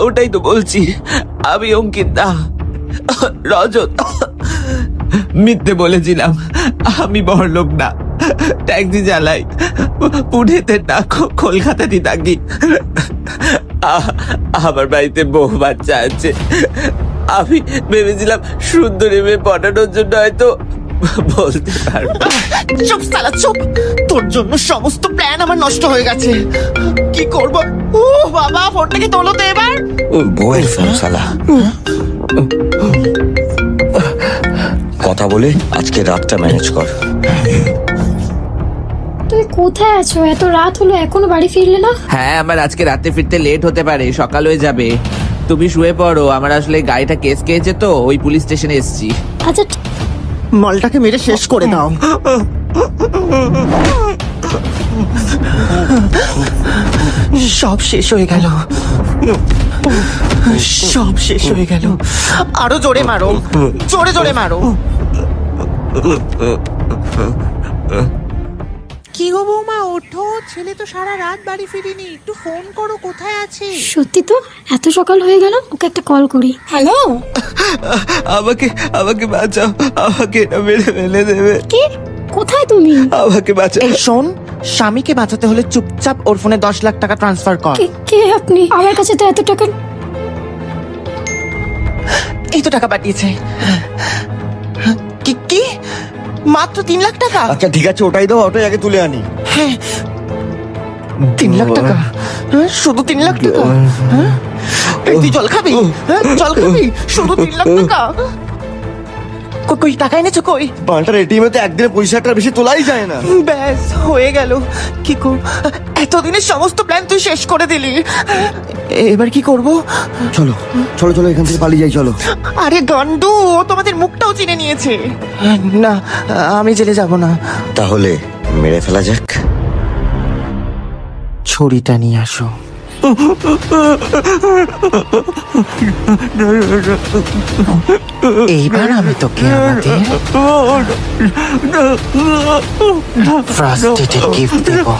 ওটাই তো বলছি, আমি অঙ্কিত না, রজত। মিথ্যে বলেছিলাম, আমি বড়লোক না, ট্যাক্সি চালাই, পুনেতে না কলকাতাতে থাকি। আমার বাড়িতে বউ বাচ্চা আছে। আমি ভেবেছিলাম সুন্দরী মেয়ে পটানোর জন্য হয়তো বলতে পারবো। চুপ সালা চুপ, তোর জন্য সমস্ত প্ল্যান আমার নষ্ট হয়ে গেছে। কি করব? ও বাবা, ফোনটাকে তোলো তো এবার। বউয়ের ফোন শালা। কথা বলে আজকে রাতটা ম্যানেজ কর। তুমি কোথায় আছো? এত রাত হলো এখনো বাড়ি ফিরলে না? হ্যাঁ, আমার আজকে রাতে ফিরতে লেট হতে পারে, সকাল হয়ে যাবে। তুমি শুয়ে পড়ো, আমার আসলে গাড়িটা কেস খেয়েছে তো ওই পুলিশ স্টেশনে এসেছি। আচ্ছা মলটাকে মেরে শেষ করে দাও। সব শেষ হয়ে গেল, সব শেষ হয়ে গেল। আরো জোরে মারো, জোরে জোরে মারো। কি গো বৌমা, ওঠো, ছেলে তো সারা রাত বাড়ি ফিরিনি, একটু ফোন করো, কোথায় আছে? সত্যি তো, এত সকাল হয়ে গেল, ওকে একটা কল করি। হ্যালো, আমাকে আমাকে বাঁচাও, আমাকে এটা মেরে ফেলে দেবে। কে? কোথায় তুমি? আমাকে বাঁচাও। এই শোন, স্বামীকে বাঁচাতে হলে চুপচাপ ওর ফোনে 10 লাখ টাকা ট্রান্সফার কর। কে আপনি? আমার কাছে তো এত টাকা। এই তো টাকা পাঠিয়েছে। কি কি? মাত্র 3 লাখ টাকা? আচ্ছা ঠিক আছে, ওটাই দাও, ওটাই আগে তুলে আনি। হ্যাঁ, 3 লাখ টাকা? হ্যাঁ, শুধু 3 লাখ টাকা? হ্যাঁ, এই তুই জল খাবি? হ্যাঁ, জল খাবি? শুধু 3 লাখ টাকা? কই টাকা এনেছো কই? পাল্টার এটিএম তো একদিনে 25 টাকার বেশি তোলাই যায় না। ব্যাস হয়ে গেল। কি কর, এতদিনের সমস্ত প্ল্যান তুই শেষ করে দিলি। এবার কি করব? চলো চলো চলো, এখান থেকে পালিয়ে যাই, চলো। আরে গান্ডু, ও তোমাদের মুখটাও চিনে নিয়েছে। না, আমি জেলে যাব না। তাহলে মেরে ফেলা যাক। ছড়িটা নিয়ে আসো। এইবার আমি তোকে আমাদের ফ্রাস্ট্রেটেড গিফট দেবো।